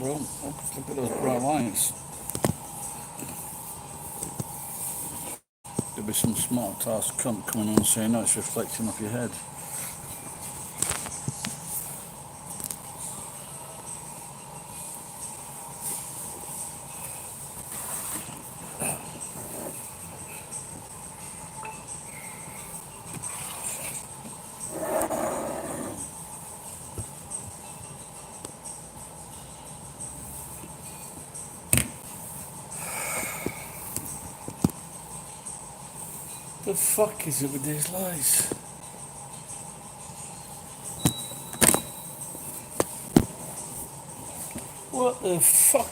Well, look at those bright lights. There'll be some smart ass cunt coming on saying, no, it's reflecting off your head. The fuck is it with these lights? What the fuck?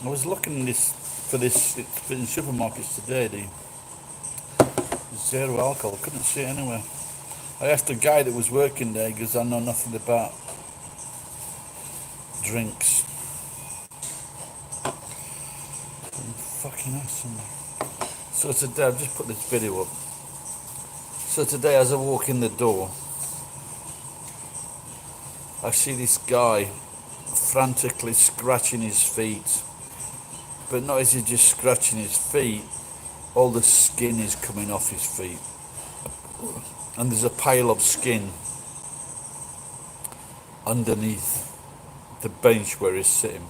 I was looking for this in supermarkets today, the zero alcohol. Couldn't see it anywhere. I asked a guy that was working there because I know nothing about drinks. Fucking awesome. So today, I've just put this video up. So today, as I walk in the door, I see this guy frantically scratching his feet. But not as he's just scratching his feet, all the skin is coming off his feet. And there's a pile of skin underneath the bench where he's sitting.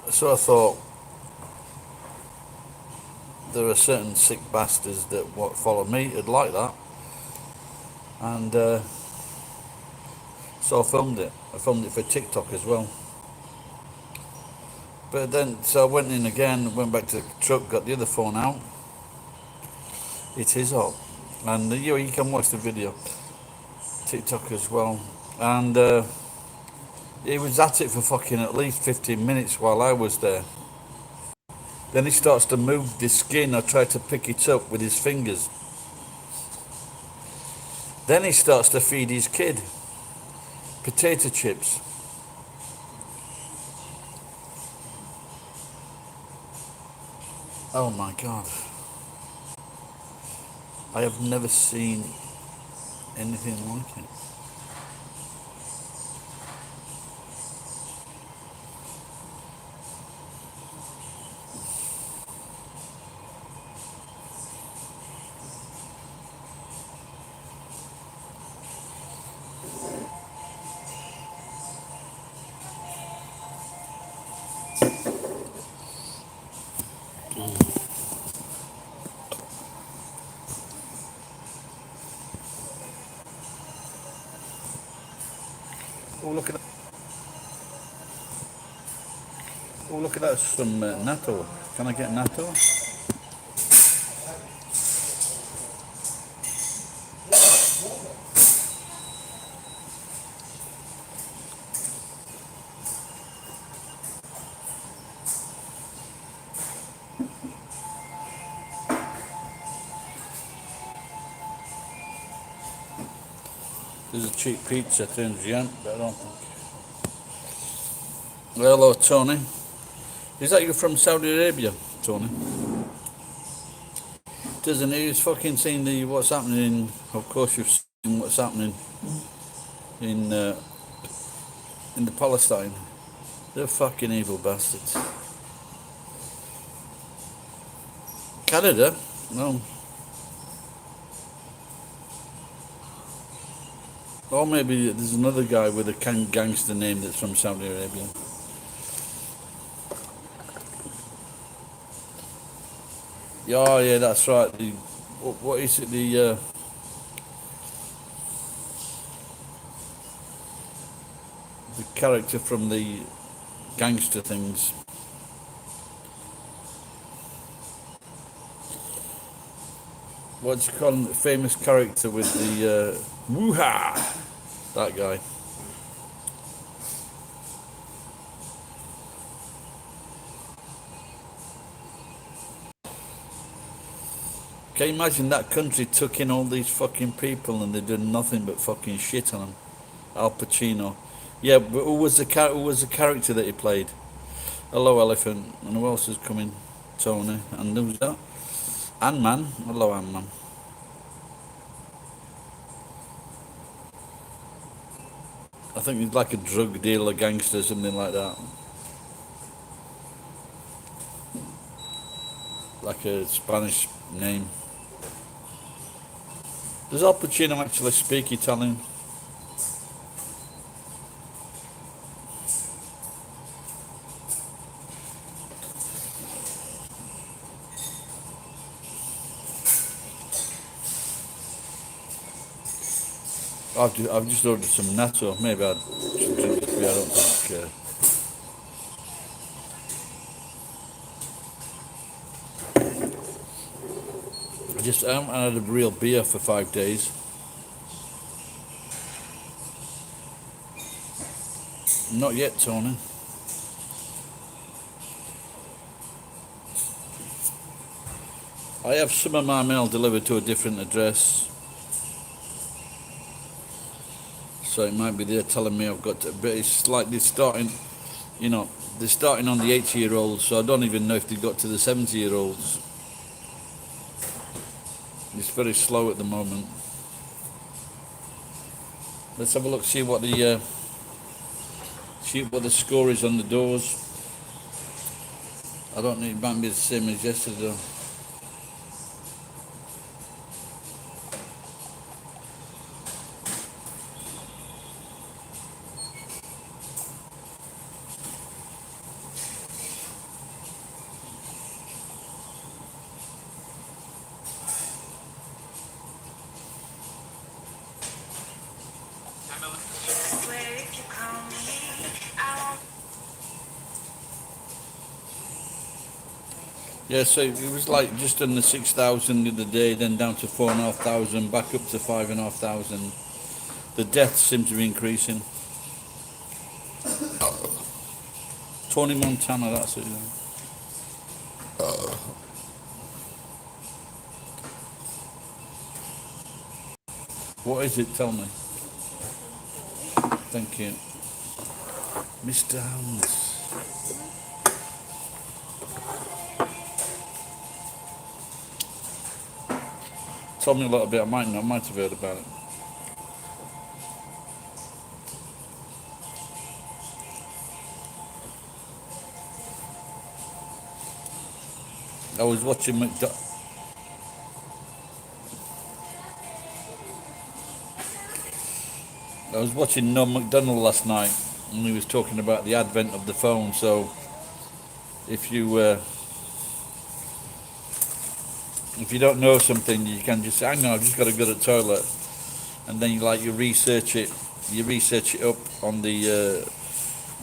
So I thought, there are certain sick bastards that follow me, who'd like that. And so I filmed it. I filmed it for TikTok as well. But then, so I went in again, went back to the truck, got the other phone out. It is up. And you can watch the video, TikTok as well. And he was at it for fucking at least 15 minutes while I was there. Then he starts to move the skin. I tried to pick it up with his fingers. Then he starts to feed his kid potato chips. Oh my God. I have never seen anything like it. Oh, look at that. Oh, look at that. Some natto. Can I get natto? There's a cheap pizza thing, Giant, but I don't think. Well, hello, Tony. Is that you from Saudi Arabia, Tony? Doesn't he? He's fucking seen what's happening in. Of course, you've seen what's happening in the Palestine. They're fucking evil bastards. Canada? No. Or maybe there's another guy with a gangster name that's from Saudi Arabia. Oh yeah, that's right. What is it? The character from the gangster things. What's you call him? The famous character with the woo-ha! That guy. Can you imagine that country took in all these fucking people and they did nothing but fucking shit on them? Al Pacino. Yeah, but who was the character that he played? Hello, Elephant. And who else is coming? Tony. And who's that? Ant-Man. Hello, Ant-Man. I think he's like a drug dealer, gangster, something like that. Like a Spanish name. Does Al Pacino actually speak Italian? I've just ordered some natto. Maybe I should drink this beer. I don't think. I haven't had a real beer for 5 days. Not yet, Tony. I have some of my mail delivered to a different address. So it might be they're telling me I've got to, but it's like they're starting, they're starting on the 80-year-olds, so I don't even know if they got to the 70-year-olds. It's very slow at the moment. Let's have a look, see what the score is on the doors. I don't know, it might be the same as yesterday. Yeah, so it was like just under 6,000 the other day, then down to 4,500, back up to 5,500. The deaths seem to be increasing. Tony Montana, that's it. What is it? Tell me. Thank you. Mr. Hans. Tell me a little bit, I might have heard about it. I was watching Norm Macdonald last night, and he was talking about the advent of the phone. So if you don't know something, you can just say, "Hang on, I've just got to go to the toilet," and then you research it. You research it up on the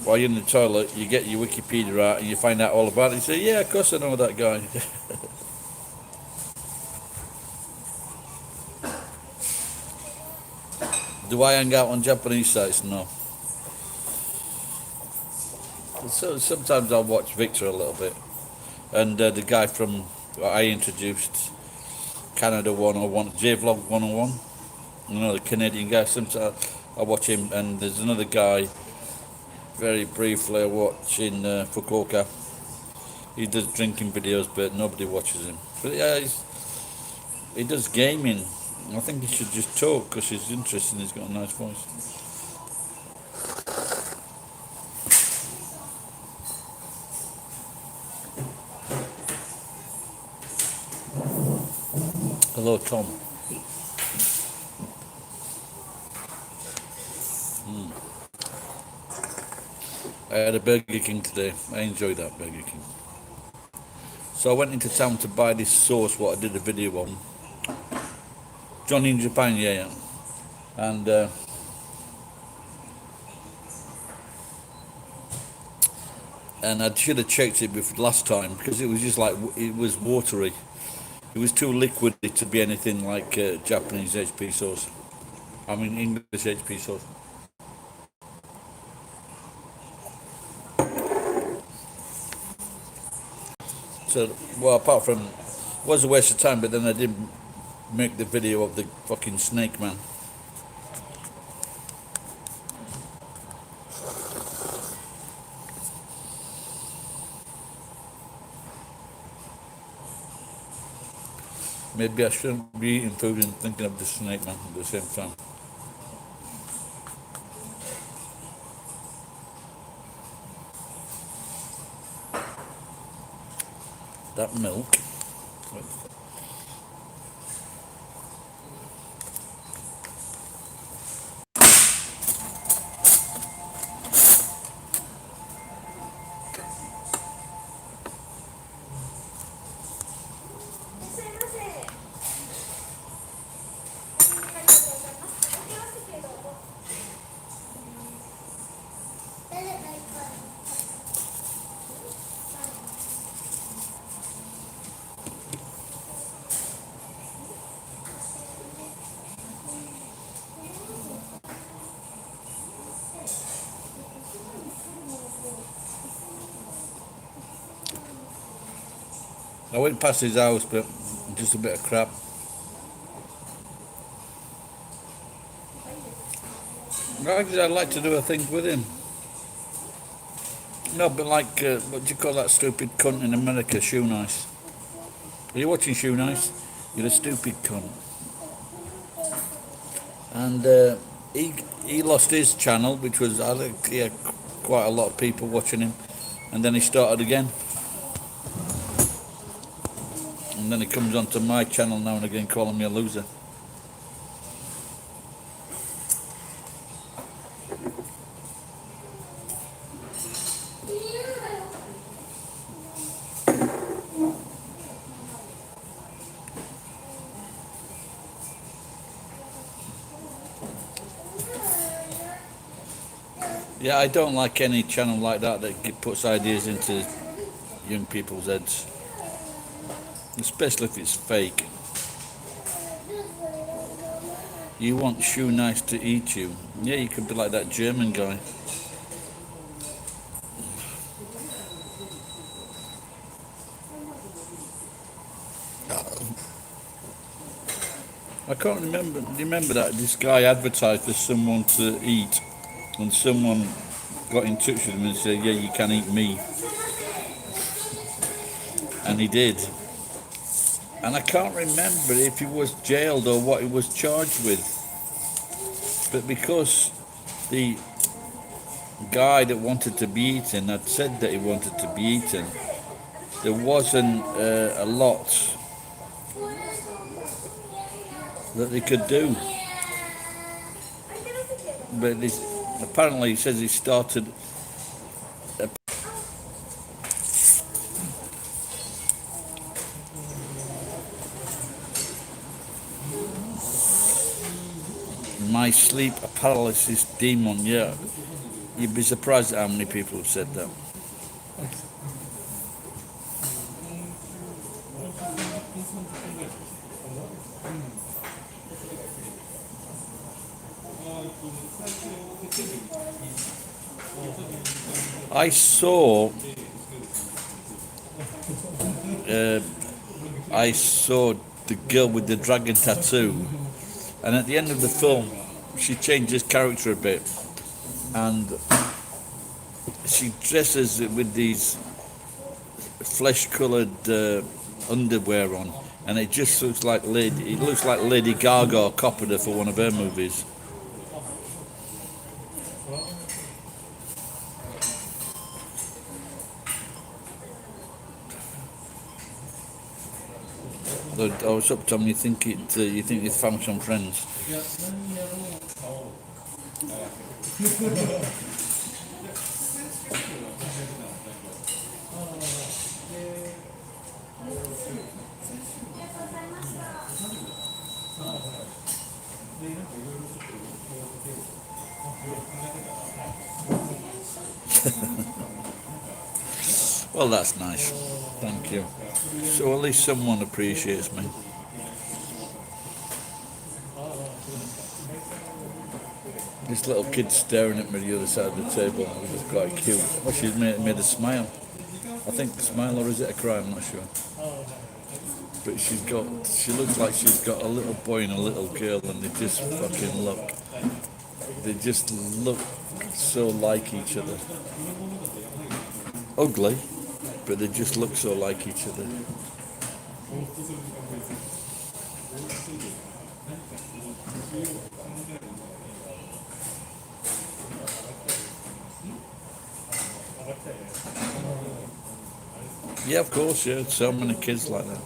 while you're in the toilet. You get your Wikipedia out and you find out all about it. You say, "Yeah, of course I know that guy." Do I hang out on Japanese sites? No. So sometimes I'll watch Victor a little bit, and the guy from I introduced, Canada 101, JVlog 101. The Canadian guy. Sometimes I watch him, and there's another guy. Very briefly, I watch in Fukuoka. He does drinking videos, but nobody watches him. But yeah, he does gaming. I think he should just talk because he's interesting. He's got a nice voice. Hello, Tom. I had a Burger King today. I enjoyed that Burger King. So I went into town to buy this sauce, what I did a video on. Johnny in Japan, yeah. And I should have checked it before last time because it was just like, it was watery. It was too liquidy to be anything like Japanese HP sauce. I mean English HP sauce. So, well, apart from Was a waste of time, but then I didn't make the video of the fucking snake man. Maybe I shouldn't be eating food and thinking of the snake man at the same time. That milk. I went past his house, but just a bit of crap. Actually, I'd like to do a thing with him. No, but like, what do you call that stupid cunt in America, Shoe Nice? Are you watching Shoe Nice? You're a stupid cunt. And he lost his channel, which was, I think he had quite a lot of people watching him. And then he started again. And then he comes onto my channel now and again calling me a loser. Yeah, I don't like any channel like that puts ideas into young people's heads. Especially if it's fake. You want Shoe Nice to eat you. Yeah, you could be like that German guy. I can't remember. Do you remember that? This guy advertised for someone to eat, and someone got in touch with him and said, yeah, you can eat me. And he did. And I can't remember if he was jailed or what he was charged with. But because the guy that wanted to be eaten had said that he wanted to be eaten, there wasn't a lot that they could do. But apparently he says he started my sleep paralysis demon. Yeah, you'd be surprised at how many people have said that. I saw the girl with the dragon tattoo, and at the end of the film she changes character a bit and she dresses with these flesh-coloured underwear on, and it just looks like Lady Gaga copied her for one of her movies. I was up, Tom. You think you found some friends? Well, that's nice. Thank you. So at least someone appreciates me. This little kid staring at me the other side of the table, which is quite cute. Well, she's made a smile. I think a smile, or is it a cry? I'm not sure. but she looks like she's got a little boy and a little girl, and they just look so like each other. Ugly, but they just look so like each other. Yeah, of course, yeah. So many kids like that.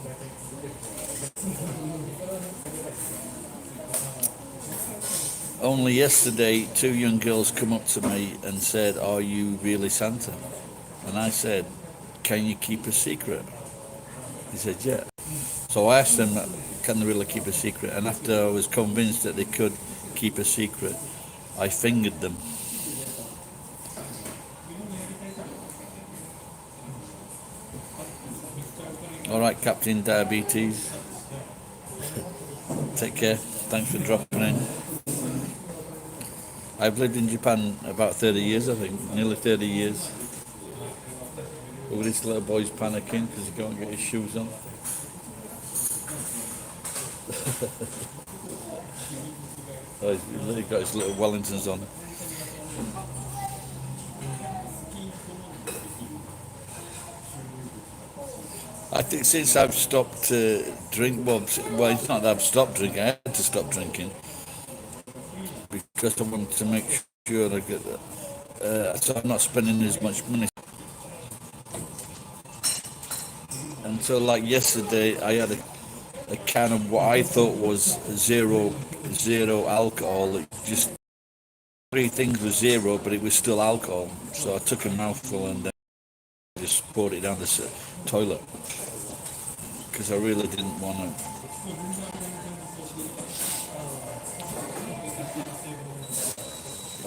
Only yesterday, two young girls come up to me and said, "Are you really Santa?" And I said, "Can you keep a secret?" He said, "Yeah." So I asked them, "Can they really keep a secret?" And after I was convinced that they could keep a secret, I fingered them. All right, Captain Diabetes. Take care. Thanks for dropping in. I've lived in Japan about 30 years, I think, nearly 30 years. Oh, this little boy's panicking because he can't get his shoes on. Oh, he's got his little Wellingtons on. I think since I've stopped drink, well, it's not that I've stopped drinking. I had to stop drinking because I wanted to make sure I get that. So I'm not spending as much money. And so, like yesterday, I had a can of what I thought was zero alcohol. It just three things were zero, but it was still alcohol. So I took a mouthful and then just poured it down the toilet because I really didn't want to.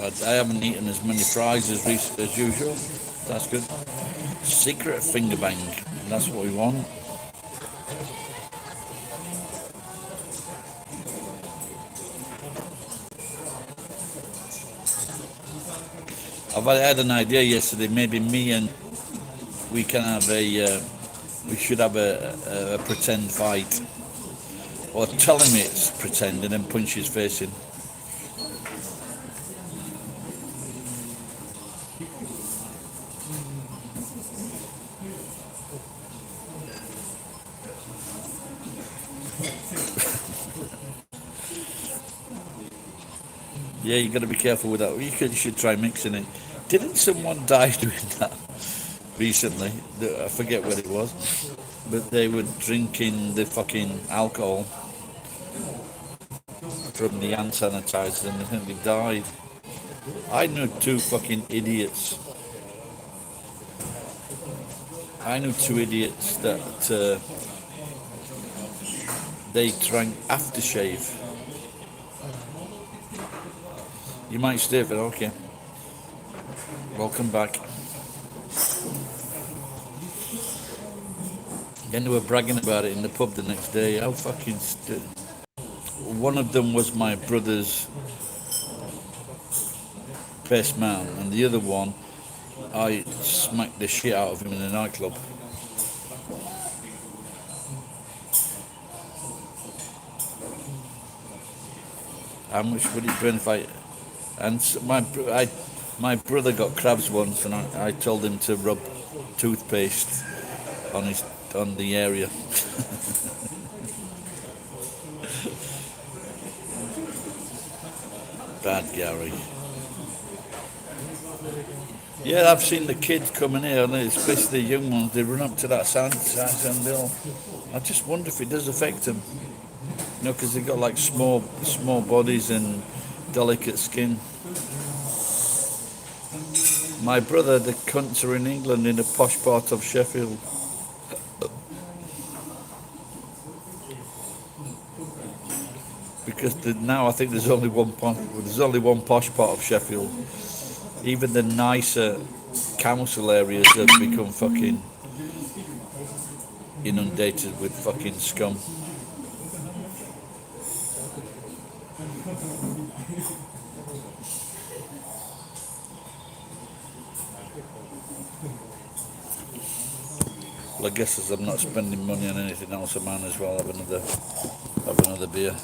I haven't eaten as many fries as usual. That's good. Secret finger bang. That's what we want. I've had an idea yesterday. Maybe me and we can have we should have a pretend fight, or tell him it's pretend and then punch his face in. Yeah, you got to be careful with that. You should try mixing it. Didn't someone die doing that recently? I forget what it was, but they were drinking the fucking alcohol from the hand sanitizer and I think they died. I knew two fucking idiots. I knew two idiots that they drank aftershave. You might stay for okay. Welcome back. Then they were bragging about it in the pub the next day. How fucking one of them was my brother's best man, and the other one, I smacked the shit out of him in the nightclub. How much would it burn if I? And my brother got crabs once, and I told him to rub toothpaste on the area. Bad Gary. Yeah, I've seen the kids coming here, and especially the young ones. They run up to that sand hill. I just wonder if it does affect them. You know, because they've got like small bodies and delicate skin. My brother, the cunts are in England, in a posh part of Sheffield. Because now I think there's only one posh part of Sheffield. Even the nicer council areas have become fucking inundated with fucking scum. Well, I guess as I'm not spending money on anything else, I might as well have another beer.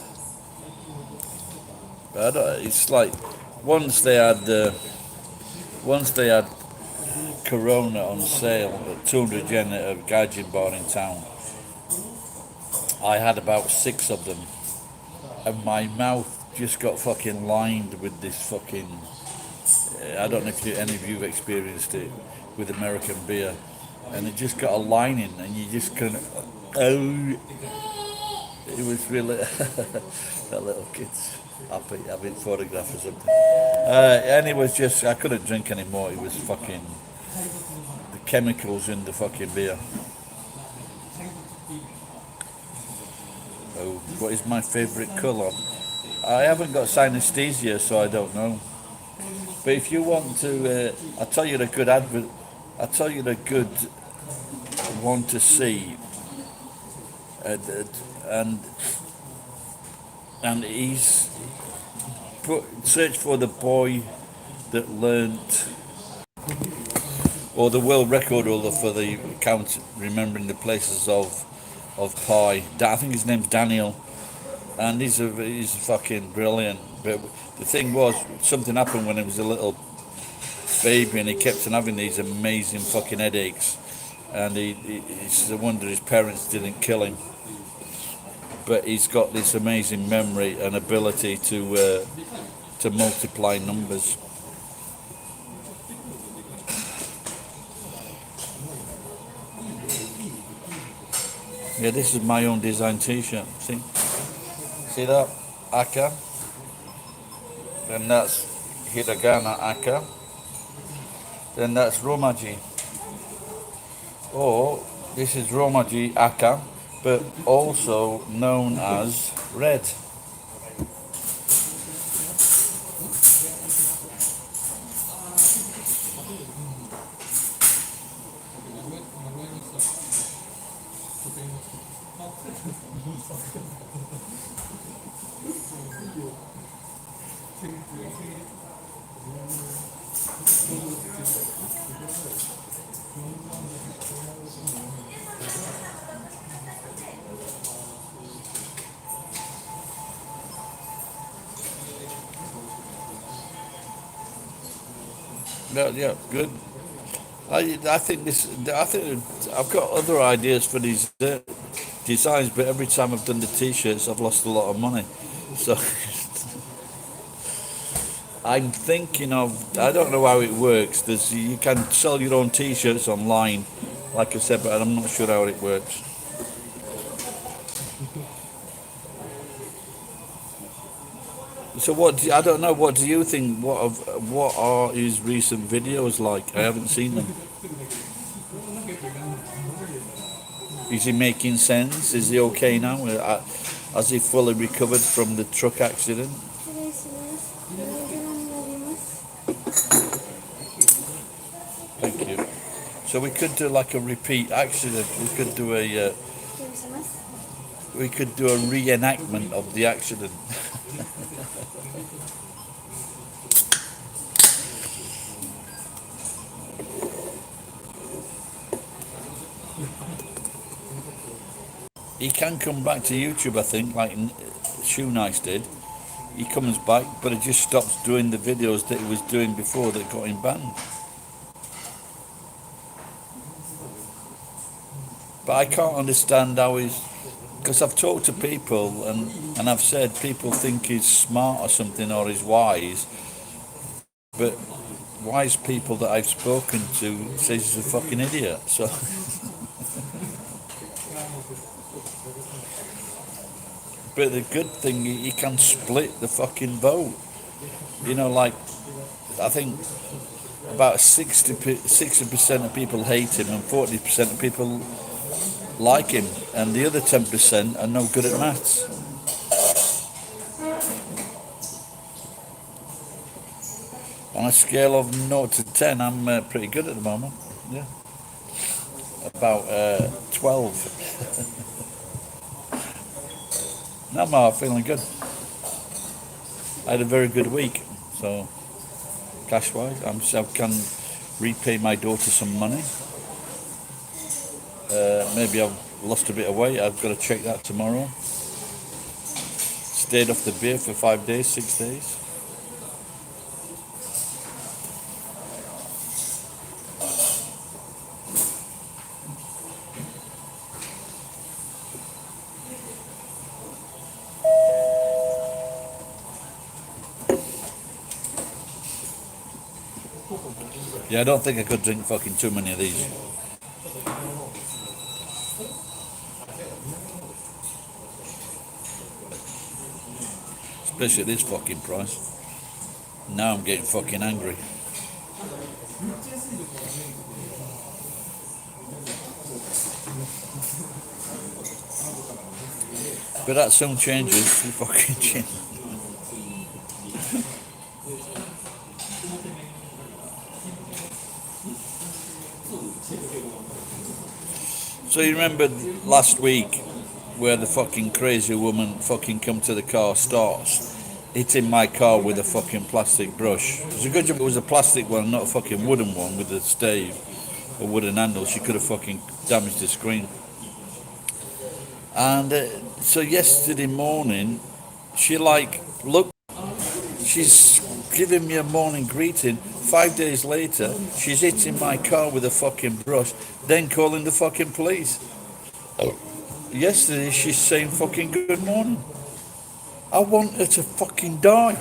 But I don't, it's like once they had once they had Corona on sale at 200 yen at a gaijin bar in town. I had about 6 of them, and my mouth just got fucking lined with this fucking. I don't know if any of you've experienced it with American beer, and it just got a lining, and you just couldn't. Oh, it was really that little kid's happy having photographed or something. And it was just I couldn't drink anymore. It was fucking the chemicals in the fucking beer. Oh, what is my favourite colour? I haven't got synesthesia, so I don't know. But if you want to, I'll tell you the good advert. I'll tell you the good one to see, and he's search for the boy that learnt, or the world record holder for the count, remembering the places of pi. I think his name's Daniel, and he's fucking brilliant. But the thing was, something happened when he was a little baby, and he kept on having these amazing fucking headaches, and it's a wonder his parents didn't kill him. But he's got this amazing memory and ability to multiply numbers. Yeah, this is my own design t-shirt. See that? Aka. Then that's hiragana aka. Then that's romaji. Or this is romaji aka, but also known as red. Yeah, good. I think this. I think I've got other ideas for these designs, but every time I've done the t-shirts, I've lost a lot of money. So I'm thinking of. I don't know how it works. You can sell your own t-shirts online, like I said, but I'm not sure how it works. So I don't know. What do you think? What are his recent videos like? I haven't seen them. Is he making sense? Is he okay now? Has he fully recovered from the truck accident? Thank you. So we could do like a repeat accident. We could do a reenactment of the accident. He can come back to YouTube, I think, like Shoe Nice did. He comes back, but he just stops doing the videos that he was doing before that got him banned. But I can't understand how he's... Because I've talked to people, and I've said people think he's smart or something, or he's wise. But wise people that I've spoken to says he's a fucking idiot, so... But the good thing, he can split the fucking vote. You know, like, I think about 60% of people hate him and 40% of people like him. And the other 10% are no good at maths. On a scale of 0 to 10, I'm pretty good at the moment. Yeah. About 12. No, I'm feeling good. I had a very good week, so cash-wise, I can repay my daughter some money. Maybe I've lost a bit of weight. I've got to check that tomorrow. Stayed off the beer for 5 days, 6 days. Yeah, I don't think I could drink fucking too many of these. Especially at this fucking price. Now I'm getting fucking angry. But that soon changes. You fucking change. So you remember last week where the fucking crazy woman fucking come to the car, starts hitting my car with a fucking plastic brush. It was a good job it was a plastic one, not a fucking wooden one with a stave or wooden handle. She could have fucking damaged the screen. And so yesterday morning, she look, she's giving me a morning greeting. 5 days later, she's hitting my car with a fucking brush, then calling the fucking police. Yesterday, she's saying fucking good morning. I want her to fucking die.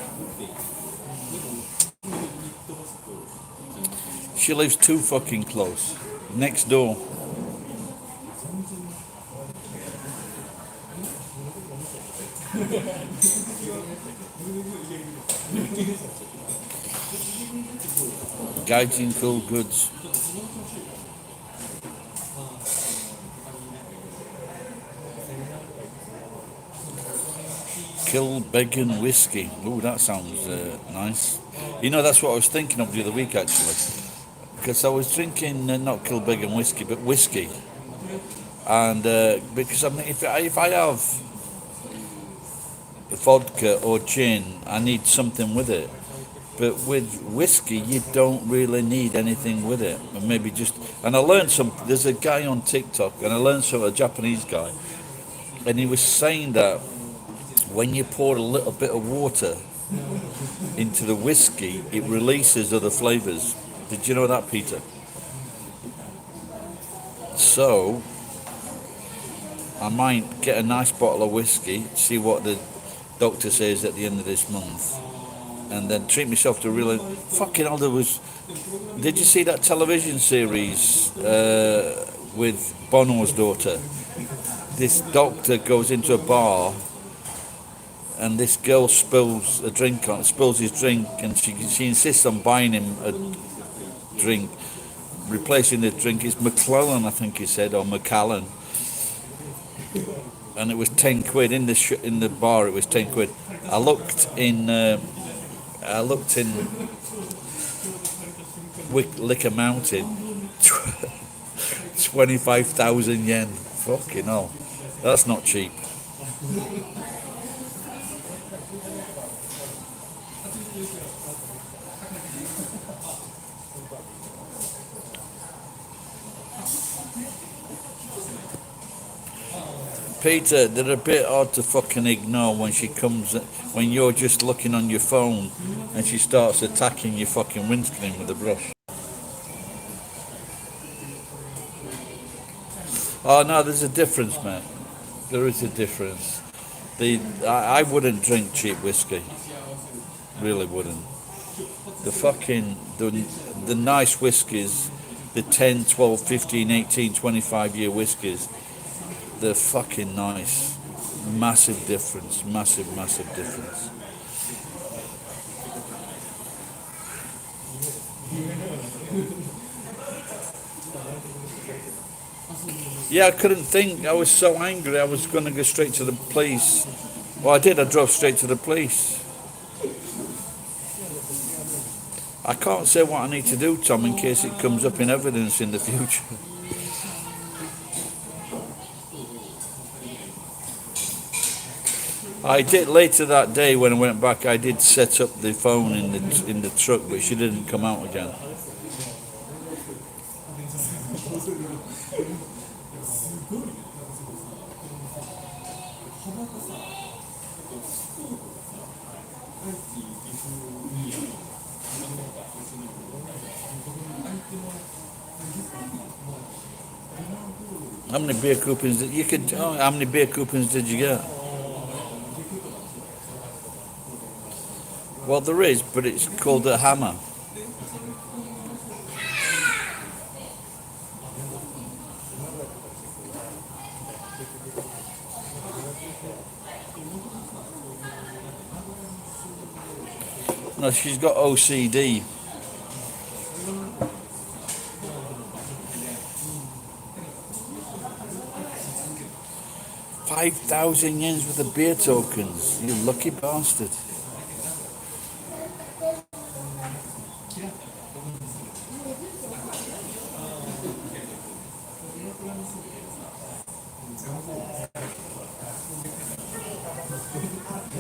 She lives too fucking close. Next door. Guides in Cool Goods. Kilbeggan whiskey. Oh, that sounds nice. You know, that's what I was thinking of the other week actually, because I was drinking not Kilbeggan whiskey, but whiskey, and because I mean, if I have vodka or gin, I need something with it. But with whiskey, you don't really need anything with it. And maybe just, and I learned some. There's a guy on TikTok, and I learned some, a Japanese guy, and he was saying that when you pour a little bit of water into the whiskey, it releases other flavors. Did you know that, Peter? So I might get a nice bottle of whiskey, see what the doctor says at the end of this month, and then treat myself to really fucking hell. There was, did you see that television series with Bono's daughter? This doctor goes into a bar and this girl spills his drink, and she insists on buying him a drink. Replacing the drink is McClellan, I think he said, or Macallan, and it was 10 quid in the bar. It was 10 quid. I looked in Liquor Mountain, 25,000 yen. Fucking hell, that's not cheap. Peter, they're a bit hard to fucking ignore when she comes, when you're just looking on your phone and she starts attacking your fucking windscreen with a brush. Oh no, there's a difference, mate. There is a difference. I wouldn't drink cheap whiskey. Really wouldn't. The nice whiskies, the 10, 12, 15, 18, 25 year whiskies, they're fucking nice. Massive difference. Massive, massive difference. Yeah, I couldn't think. I was so angry. I was going to go straight to the police. Well, I did. I drove straight to the police. I can't say what I need to do, Tom, in case it comes up in evidence in the future. I did later that day when I went back. I did set up the phone in the truck, but she didn't come out again. How many beer coupons did you could? Oh, how many beer coupons did you get? Well, there is, but it's called a hammer. No, she's got OCD. 5,000 yens worth of beer tokens. You lucky bastard.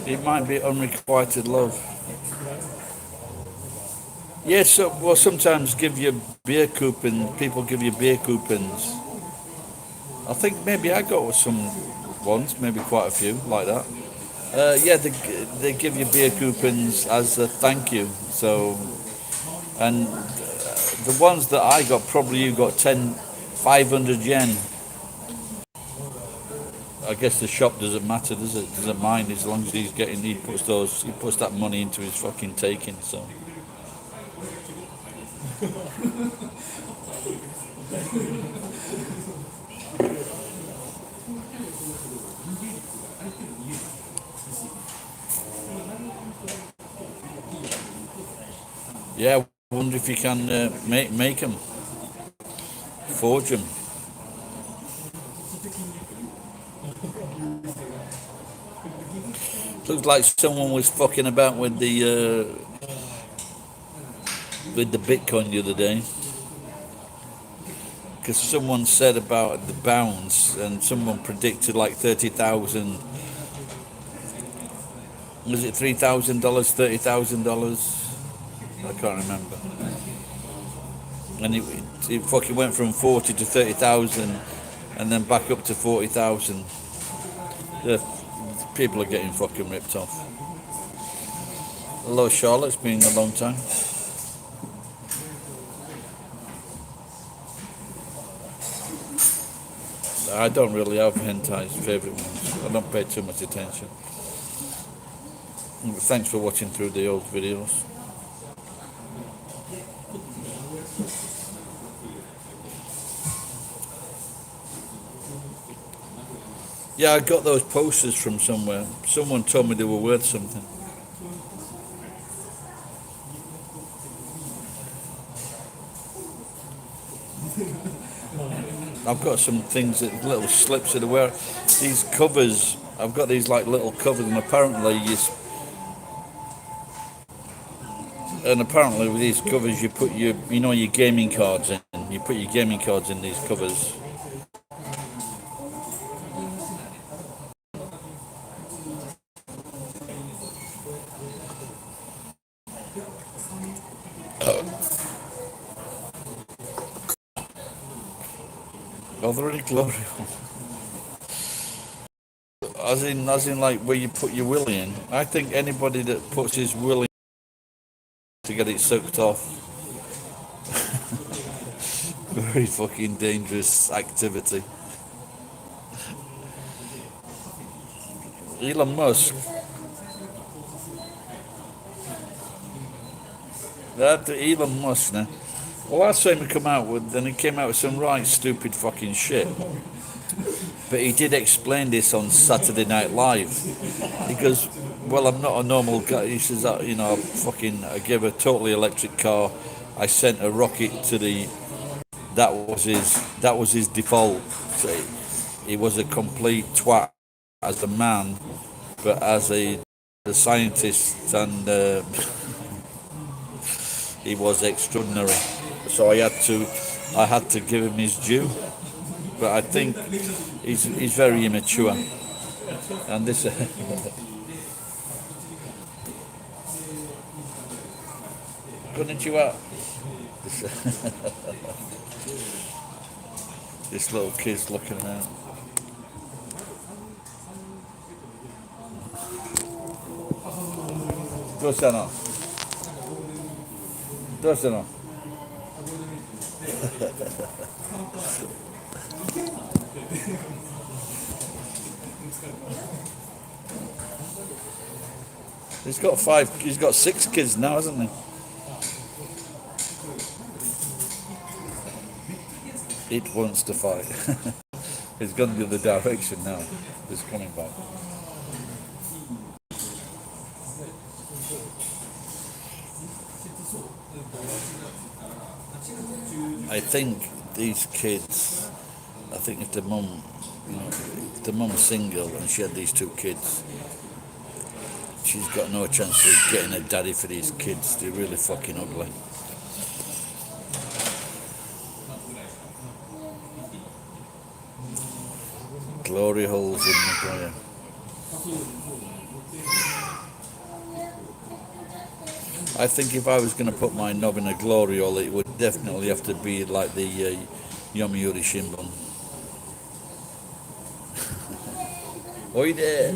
It might be unrequited love. Yes, so, well, sometimes give you beer coupon. People give you beer coupons. I think maybe I got some once, maybe quite a few like that. Yeah, they give you beer coupons as a thank you. So, and the ones that I got, probably you got 500 yen. I guess the shop doesn't matter, does it? Doesn't mind as long as he puts that money into his fucking taking. So. Yeah, I wonder if you can make them, forge them. Looks like someone was fucking about with the Bitcoin the other day, because someone said about the bounce, and someone predicted like 30,000. Was it $3,000, $30,000? I can't remember. And it fucking went from 40 to 30,000, and then back up to 40,000. The people are getting fucking ripped off. Hello, Charlotte. It's been a long time. I don't really have hentai's favourite ones. I don't pay too much attention. Thanks for watching through the old videos. Yeah, I got those posters from somewhere. Someone told me they were worth something. I've got some things, little slips that I wear. These covers, I've got these like little covers, and apparently with these covers you put your gaming cards in. You put your gaming cards in these covers. Oh, they're really glorious. As in like where you put your willy in. I think anybody that puts his willy to get it sucked off, very fucking dangerous activity. Elon Musk. Elon Musk now. Well, I saw him come out with, and he came out with some right stupid fucking shit. But he did explain this on Saturday Night Live. He goes, well, I'm not a normal guy. He says, I gave a totally electric car. I sent a rocket to the. That was his default. So he was a complete twat as a man, but as a scientist, and he was extraordinary. So I had to give him his due. But I think he's very immature, and this. Konnichiwa. This little kid's looking out. Go stand He's got 6 kids now, hasn't he? It wants to fight. It's gone the other direction now. It's coming back. I think these kids, I think if the mum, if the mum's single and she had these 2 kids, she's got no chance of getting a daddy for these kids. They're really fucking ugly. Glory holes in the fire. I think if I was going to put my knob in a glory hole, it would definitely have to be like the Yomiuri Shimbun. Oi there!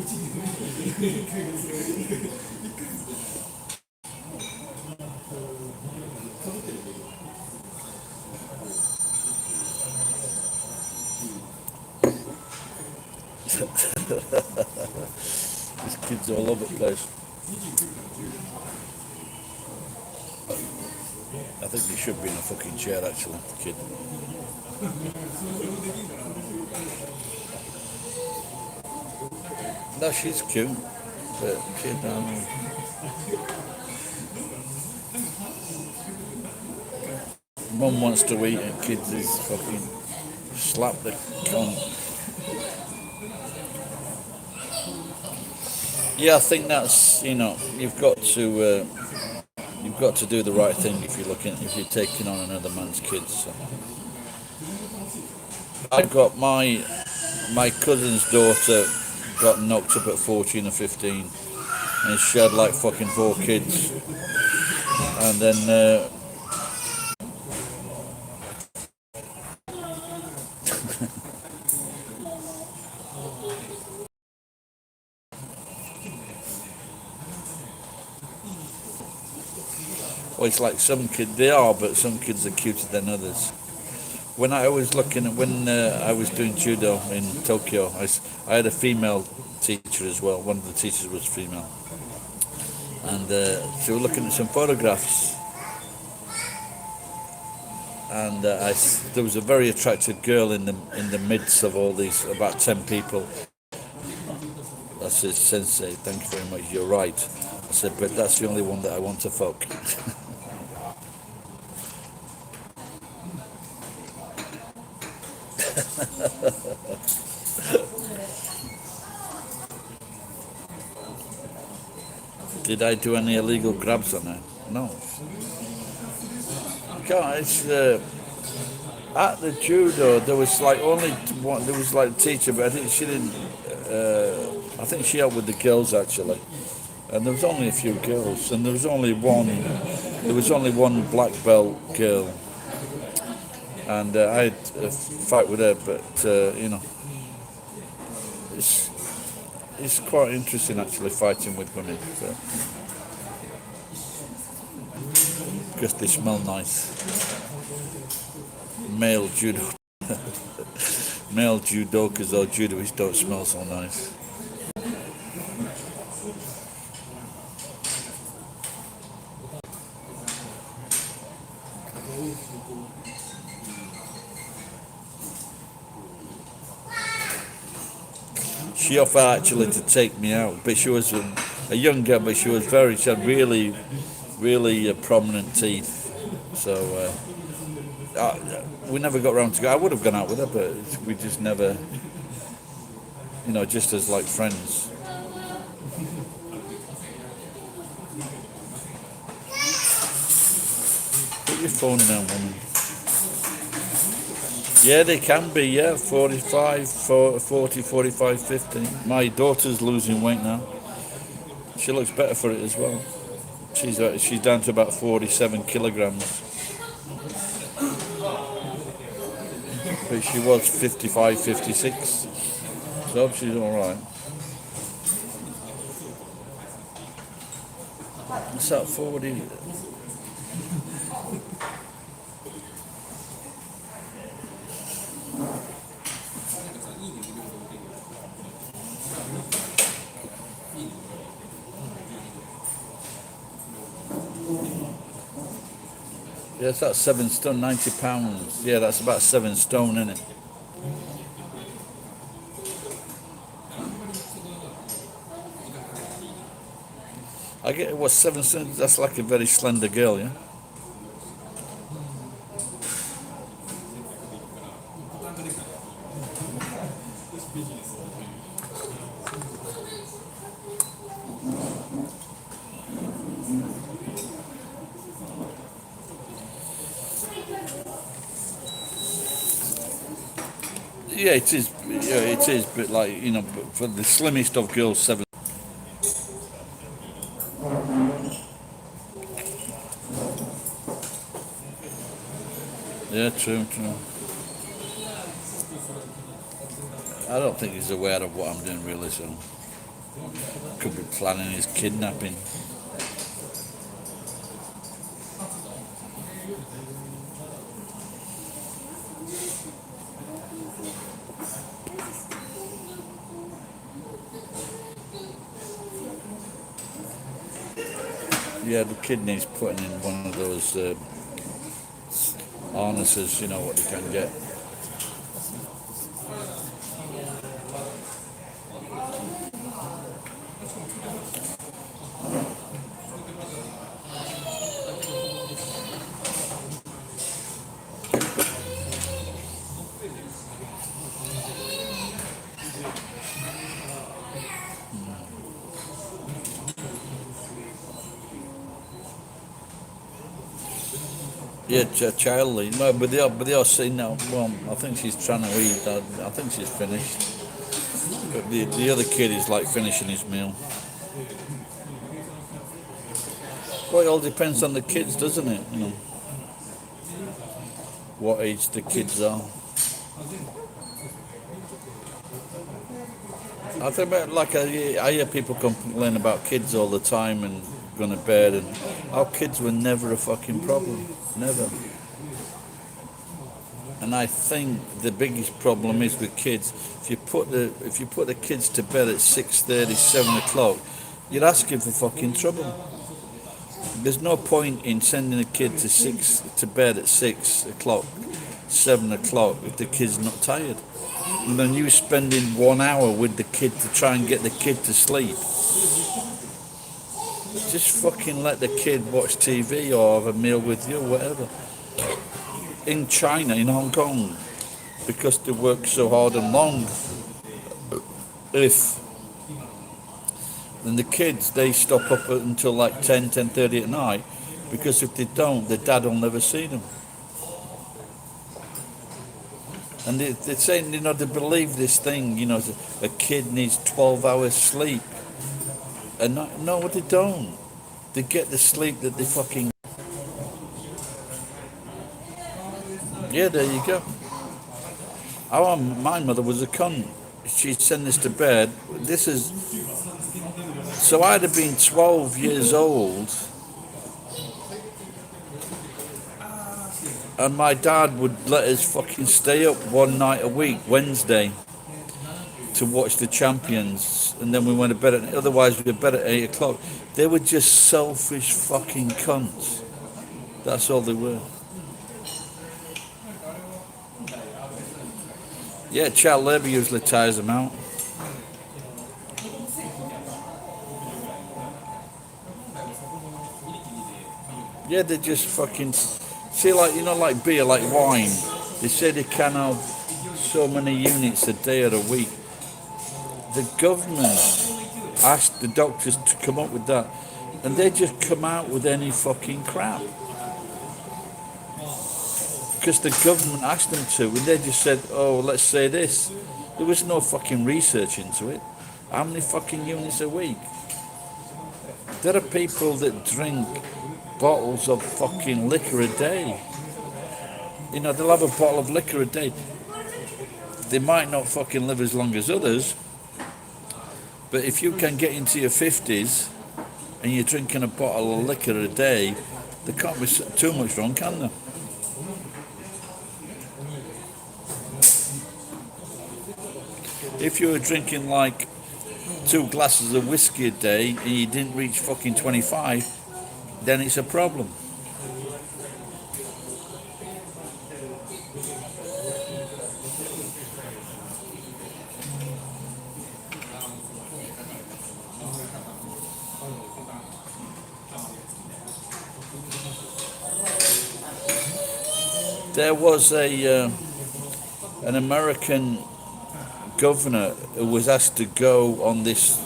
This kid's all over the place. I think he should be in a fucking chair, actually, the kid. No, she's cute, but kid, I don't know. Mum wants to eat and kids is fucking slap the cunt. Yeah, I think that's, you've got to do the right thing if you're taking on another man's kids. So. I got my cousin's daughter got knocked up at 14 or 15, and she had like fucking 4 kids, and then well, it's like some kids they are, but some kids are cuter than others. When I was I was doing judo in Tokyo, I had a female teacher as well. One of the teachers was female, and she was looking at some photographs, and there was a very attractive girl in the midst of all these, about 10 people. I said, "Sensei, thank you very much. You're right." I said, "But that's the only one that I want to fuck." Did I do any illegal grabs on her? No. Guys, at the judo there was like only one. There was like a teacher, but I think she didn't. I think she helped with the girls actually, and there was only a few girls, and there was only one. There was only one black belt girl, and I had a fight with her, but it's quite interesting actually fighting with women, so. Because they smell nice. Male judokas or judoists don't smell so nice. She offered actually to take me out, but she was a young girl, but she had really, really prominent teeth. So we never got around to go. I would have gone out with her, but we just never, just as like friends. Put your phone down, woman. Yeah, they can be, yeah, 45, 40, 45, 50. My daughter's losing weight now. She looks better for it as well. She's down to about 47 kilograms. But she was 55, 56. So she's alright. What's that 40? Yeah, it's that 7 stone, £90. Yeah, that's about 7 stone, isn't it? I get what 7 stone. That's like a very slender girl, yeah. Yeah, it is. Yeah, it is. But like but for the slimmest of girls, 7. Yeah, true, true. I don't think he's aware of what I'm doing really. So could be planning his kidnapping. Yeah, the kid needs putting in one of those harnesses. You know what they can get. Yeah, Charlie. No, but they are saying now. Well, I think she's trying to eat. I think she's finished. But the other kid is like finishing his meal. Well, it all depends on the kids, doesn't it? What age the kids are. I think like I hear people complain about kids all the time and going to bed, and our kids were never a fucking problem, never. And I think the biggest problem is with kids. If you put the kids to bed at 6:30, 7 o'clock, you're asking for fucking trouble. There's no point in sending a kid to bed at 6 o'clock, 7 o'clock if the kid's not tired. And then you spending 1 hour with the kid to try and get the kid to sleep. Just fucking let the kid watch TV or have a meal with you, whatever. In China, in Hong Kong, because they work so hard and long, if then the kids, they stop up until like 10, 10:30 at night, because if they don't, the dad will never see them. And they're saying, they believe this thing, a kid needs 12 hours sleep. And no, they don't. They get the sleep that they fucking... Yeah, there you go. My mother was a cunt. She'd send us to bed. So I'd have been 12 years old, and my dad would let us fucking stay up one night a week, Wednesday, to watch the champions, and then we went to bed otherwise we were bed at 8 o'clock. They were just selfish fucking cunts. That's all they were. Yeah, child labour usually tires them out. Yeah, they just fucking... See, like beer, like wine. They say they can have so many units a day or a week. The government asked the doctors to come up with that, and they just come out with any fucking crap. Because the government asked them to, and they just said, oh, let's say this. There was no fucking research into it. How many fucking units a week? There are people that drink bottles of fucking liquor a day. They'll have a bottle of liquor a day. They might not fucking live as long as others, but if you can get into your 50s and you're drinking a bottle of liquor a day, there can't be too much wrong, can there? If you were drinking like 2 glasses of whiskey a day and you didn't reach fucking 25, then it's a problem. There was an American governor who was asked to go on this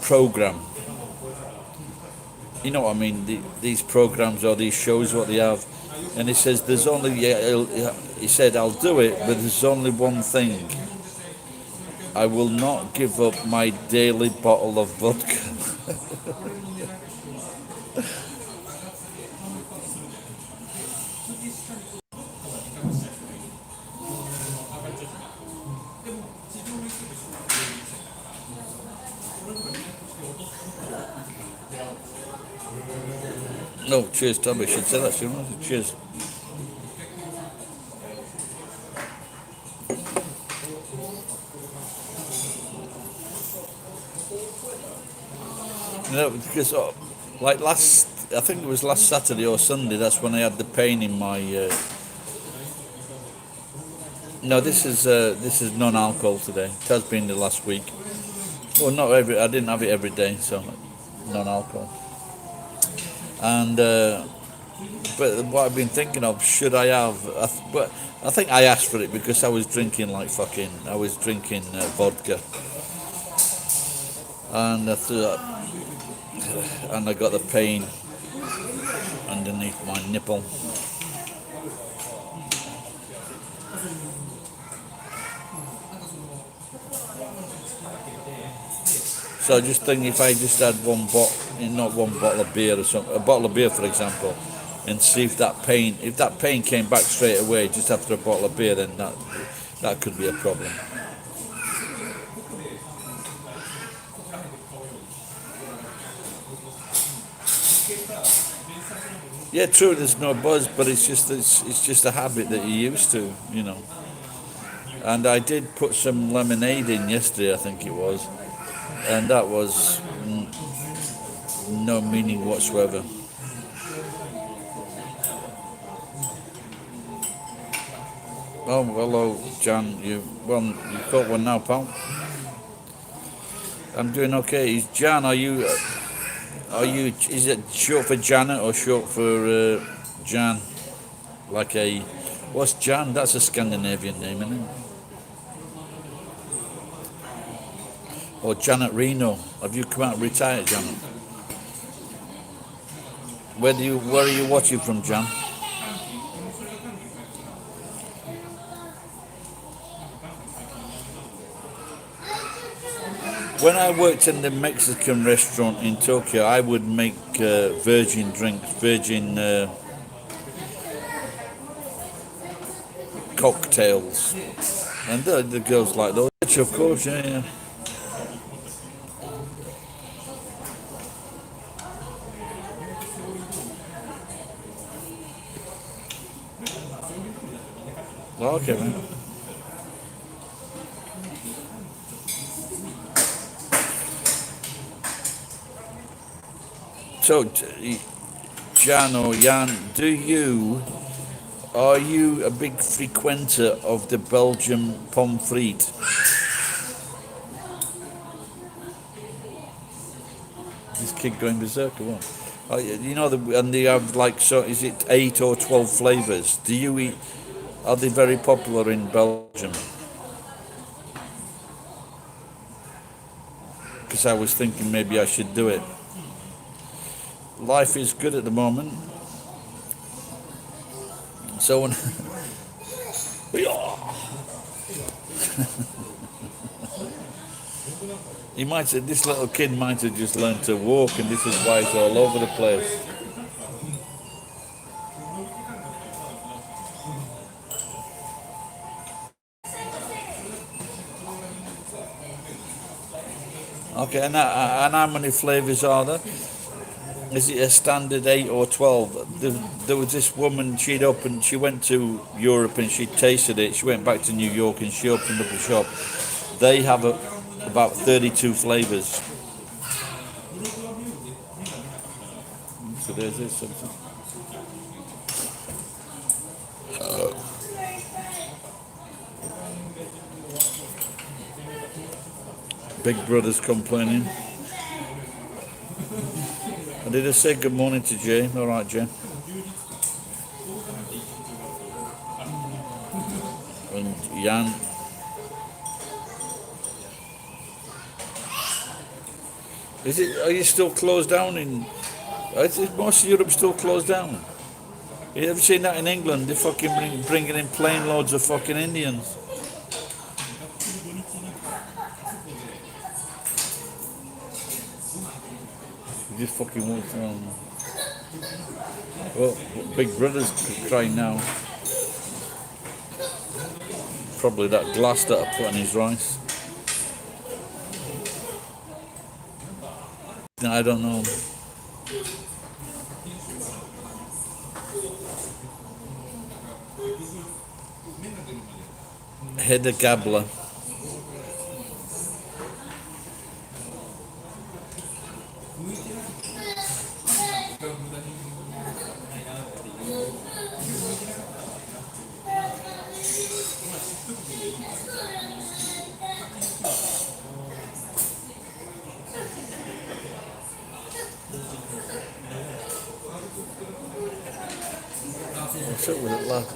program. You know what I mean? These programs or these shows, what they have, and he says there's only. He said I'll do it, but there's only one thing. I will not give up my daily bottle of vodka. No, cheers, Tommy. I should say that, shouldn't I? Cheers. You know, because like I think it was last Saturday or Sunday. That's when I had the pain in my. No, this is non-alcohol today. It has been the last week. Well, not every. I didn't have it every day, so non-alcohol. And but what I've been thinking of, should I have? But I think I asked for it because I was drinking like fucking. I was drinking vodka, and I thought, and I got the pain underneath my nipple. So I just think if I just had not one bottle of beer or something, a bottle of beer for example, and see if that pain came back straight away just after a bottle of beer, then that could be a problem. Yeah, true. There's no buzz, but it's just a habit that you're used to, you know. And I did put some lemonade in yesterday, I think it was, and that was no meaning whatsoever. Oh, hello, Jan. You caught one now, pal. I'm doing okay. Jan, are you? Is it short for Janet or short for Jan? Like what's Jan? That's a Scandinavian name, isn't it? Or Janet Reno. Have you come out retired, Janet? Where are you watching from, Jan? When I worked in the Mexican restaurant in Tokyo, I would make virgin drinks, virgin cocktails, and the girls like those. Of course, yeah. Okay, man. So, Jan or Jan, are you a big frequenter of the Belgian pommes frites? This kid going berserk or what? You know, and they have like, so is it 8 or 12 flavours? Do you eat? Are they very popular in Belgium? Because I was thinking maybe I should do it. Life is good at the moment. So when this little kid might have just learned to walk, and this is why he's all over the place. Okay, and how many flavours are there? Is it a standard 8 or 12? There was this woman, she went to Europe and she tasted it. She went back to New York and she opened up a shop. They have about 32 flavours. So there's this something. Big Brother's complaining. Did I say good morning to Jay? All right, Jay. Yan. Is it? Are you still closed down in? Is most of Europe still closed down? You ever seen that in England? They're fucking bringing in plane loads of fucking Indians. You just fucking walked around. Well, Big Brother's crying now. Probably that glass that I put on his rice. I don't know. Hedda Gabler. What's up with it, lad?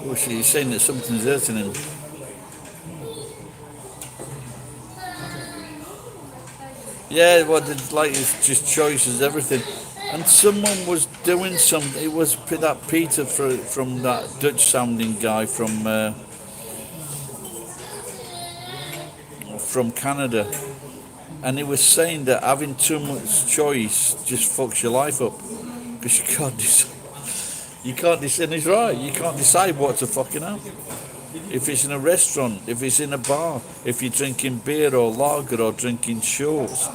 Oh, he's saying that something's hurting him. Yeah, well, it's like it's just choices, everything. And someone was doing something. It was that Peter from that Dutch-sounding guy from Canada, and he was saying that having too much choice just fucks your life up because you can't decide. You can't decide. And he's right. You can't decide what to fucking have. If it's in a restaurant, if it's in a bar, if you're drinking beer or lager or drinking shorts,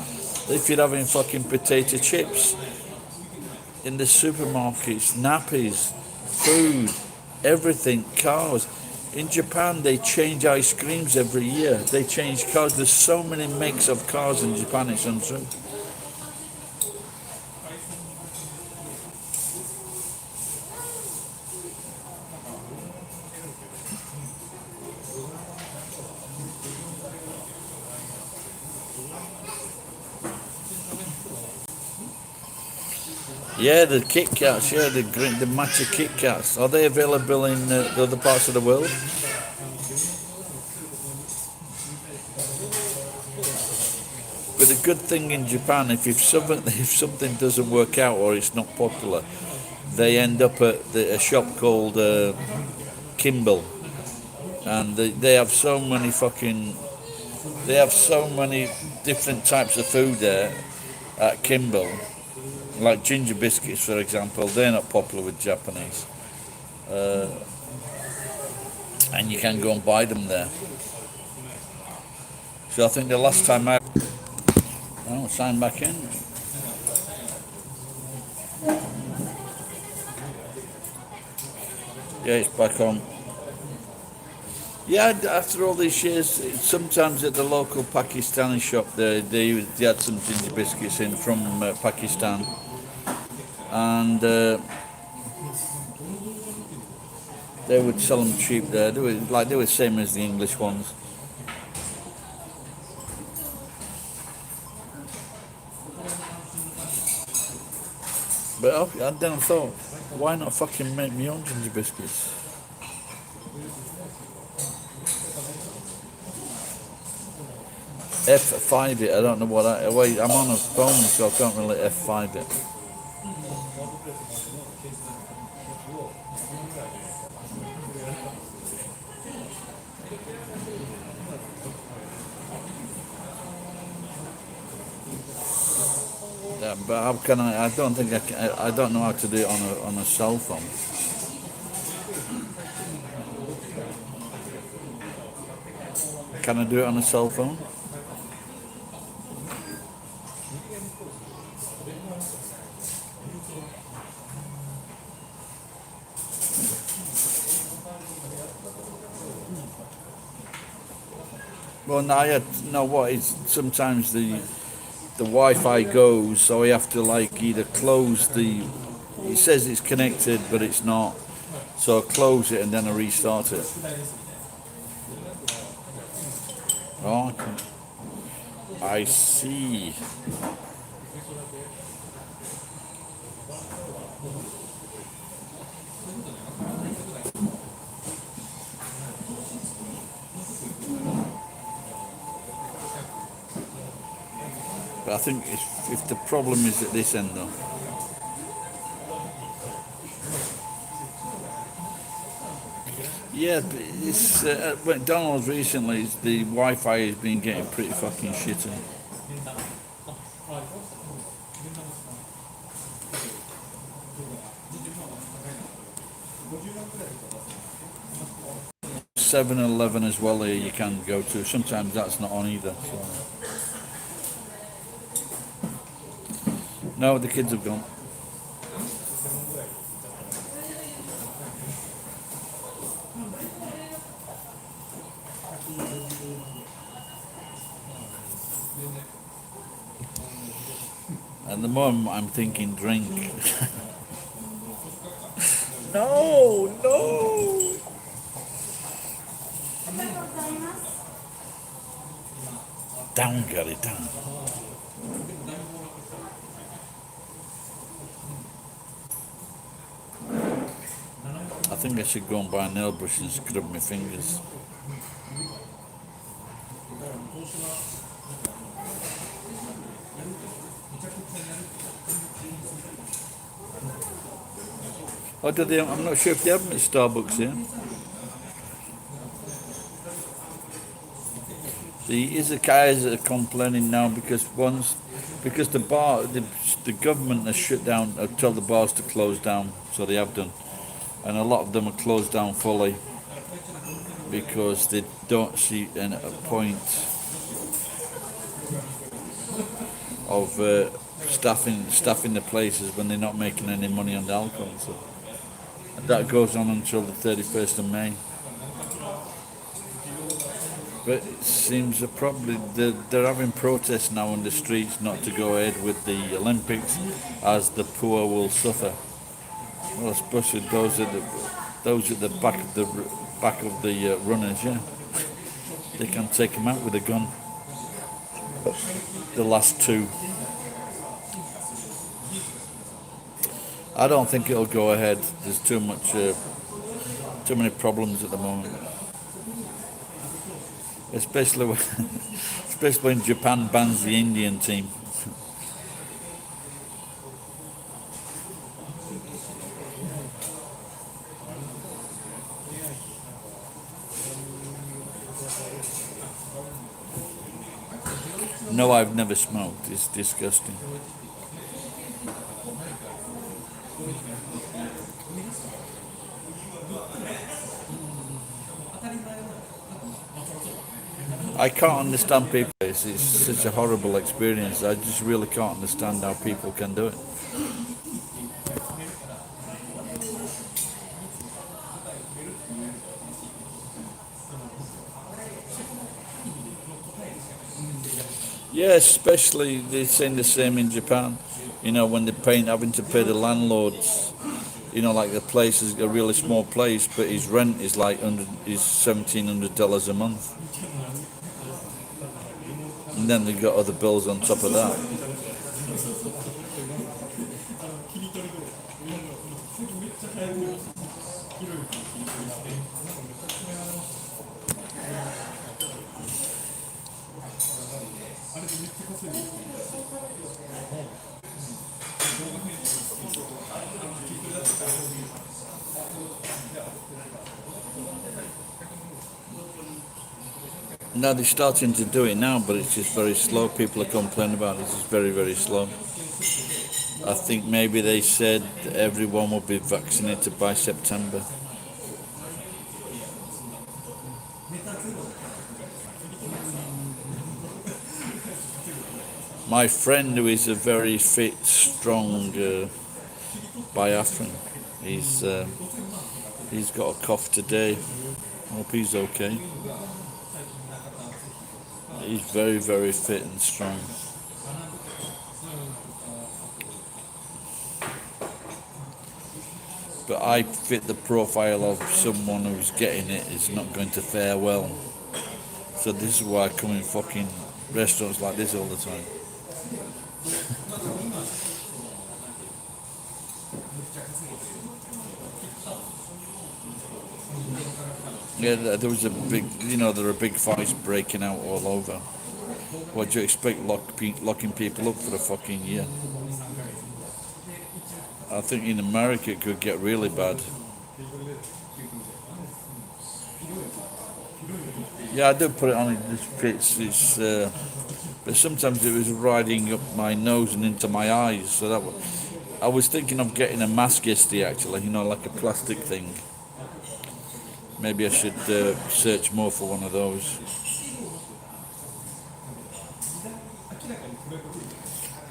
if you're having fucking potato chips in the supermarkets, nappies, food, everything, cars. In Japan, they change ice creams every year. They change cars. There's so many makes of cars in Japan, it's untrue. Yeah, the Kit Kats, yeah, the matcha Kit Kats. Are they available in the other parts of the world? But the good thing in Japan, if something doesn't work out or it's not popular, they end up at a shop called Kimball, and they have so many different types of food there at Kimball. Like ginger biscuits, for example, they're not popular with Japanese, and you can go and buy them there. So I think the last time sign back in. Yeah, it's back on. Yeah, after all these years, sometimes at the local Pakistani shop, they had some ginger biscuits in from Pakistan, and they would sell them cheap there. They were the same as the English ones. But I then thought, why not fucking make my own ginger biscuits? F5 it, I don't know what wait, I'm on a phone so I can't really F5 it. Yeah, but how can I don't think I don't know how to do it on a cell phone. Can I do it on a cell phone? Well, sometimes the Wi-Fi goes, so I have to like either close the. It says it's connected, but it's not. So I close it and then I restart it. Oh, I see. But I think if the problem is at this end though, yeah, but it's at McDonald's recently. The Wi-Fi has been getting pretty fucking shitty. 7-Eleven as well here you can go to. Sometimes that's not on either. So. No, the kids have gone. At the moment, I'm thinking drink. No, no. Down, Gary, down. I think I should go and buy a nail brush and scrub my fingers. Oh, do they? I'm not sure if they have them at Starbucks here. The izakayas are complaining now because the government has shut down, told the bars to close down, so they have done, and a lot of them are closed down fully because they don't see a point of staffing the places when they're not making any money on the alcohol. So that goes on until the 31st of May. But it seems that probably they're having protests now on the streets not to go ahead with the Olympics, as the poor will suffer. Well, especially those at the back of the runners. Yeah, they can take them out with a gun. The last two. I don't think it'll go ahead. There's too many problems at the moment. Especially when Japan bans the Indian team. No, I've never smoked. It's disgusting. I can't understand people. It's such a horrible experience. I just really can't understand how people can do it. Yeah, especially they're saying the same in Japan. You know, when they're having to pay the landlords. You know, like the place is a really small place, but his rent is like $1,700 a month, and then they've got other bills on top of that. Now they're starting to do it now, but it's just very slow. People are complaining about it. It's just very, very slow. I think maybe they said everyone will be vaccinated by September. My friend, who is a very fit, strong Biafran, he's got a cough today. Hope he's okay. He's very, very fit and strong. But I fit the profile of someone who's getting it is not going to fare well. So this is why I come in fucking restaurants like this all the time. Yeah, there was a big, there are big fights breaking out all over. What do you expect, locking people up for a fucking year? I think in America it could get really bad. Yeah, I did put it on. But sometimes it was riding up my nose and into my eyes. So I was thinking of getting a mask yesterday, actually. Like a plastic thing. Maybe I should search more for one of those.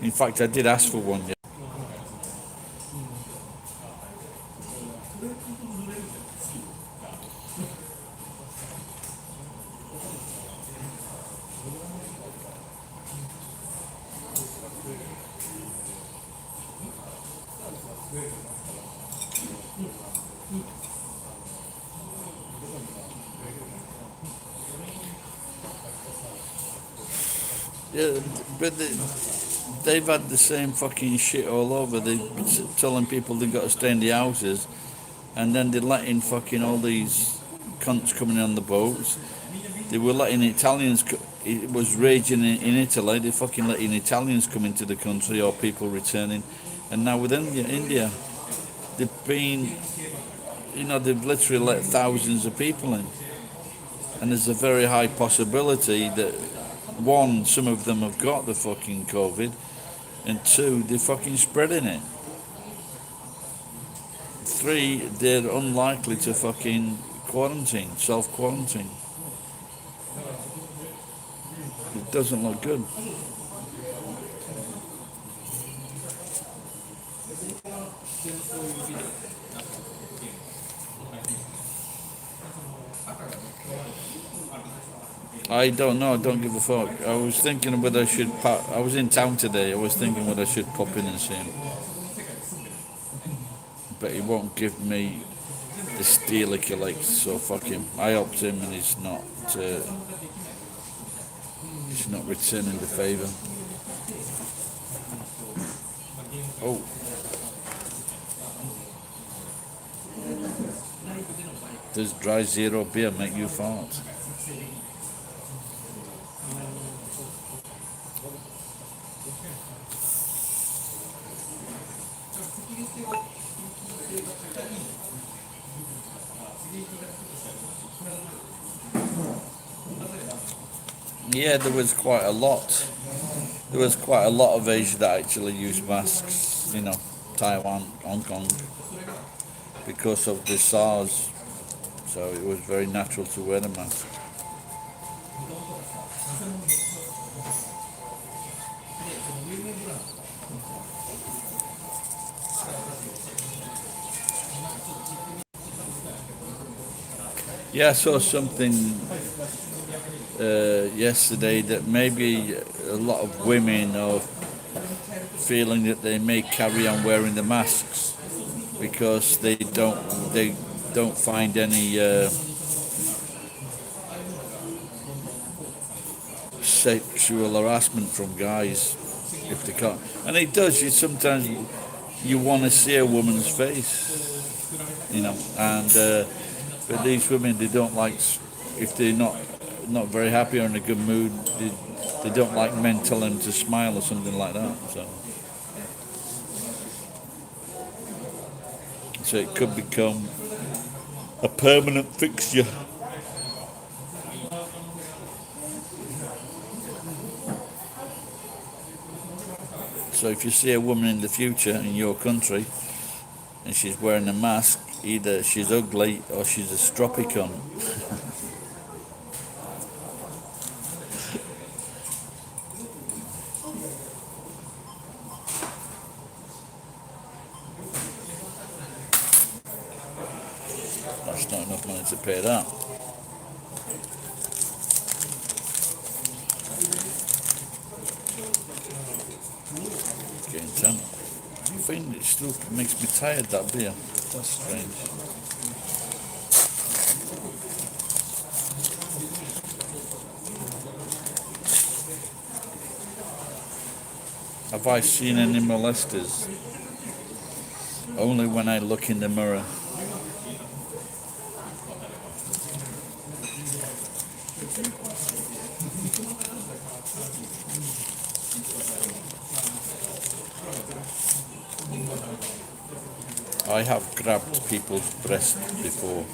In fact, I did ask for one. Yeah, but they've had the same fucking shit all over. They're telling people they've got to stay in the houses, and then they're letting fucking all these cunts coming on the boats. They were letting Italians. It was raging in Italy. They're fucking letting Italians come into the country or people returning, and now with India, they've been. They've literally let thousands of people in, and there's a very high possibility that one, some of them have got the fucking COVID, and two, they're fucking spreading it. Three, they're unlikely to fucking self-quarantine. It doesn't look good. I don't know. I don't give a fuck. I was thinking whether I should. I was in town today. I was thinking whether I should pop in and see him, but he won't give me the steal he likes. So fuck him. I helped him, and he's not. He's not returning the favour. Oh. Does dry zero beer make you fart? Yeah, there was quite a lot. There was quite a lot of Asia that actually used masks. Taiwan, Hong Kong, because of the SARS. So it was very natural to wear the mask. Yeah, I saw something yesterday that maybe a lot of women are feeling that they may carry on wearing the masks because they don't find any sexual harassment from guys if they can't. And it does. Sometimes you want to see a woman's face, and but these women, they don't like, if they're not very happy or in a good mood, they don't like men telling them to smile or something like that. So it could become a permanent fixture. So if you see a woman in the future in your country and she's wearing a mask, either she's ugly or she's a stroppy cunt. That's not enough money to pay that. Getting 10. I think it still makes me tired, that beer. That's strange. Have I seen any molesters? Only when I look in the mirror. I have grabbed people's breasts before,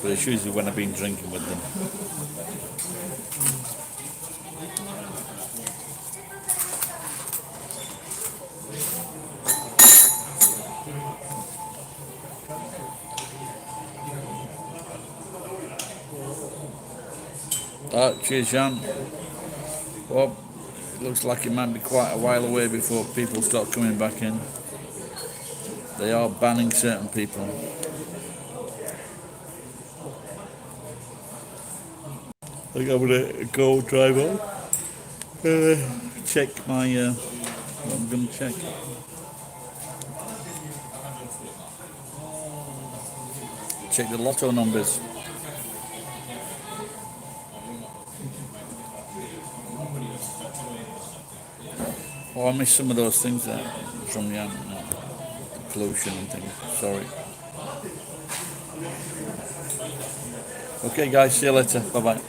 but it's usually when I've been drinking with them. Cheers, Jan. Well, it looks like it might be quite a while away before people start coming back in. They are banning certain people. I think I'm gonna go drive on. Check my. What I'm gonna check. Check the lotto numbers. Oh, I missed some of those things there from the pollution and things. Sorry. Okay, guys. See you later. Bye bye.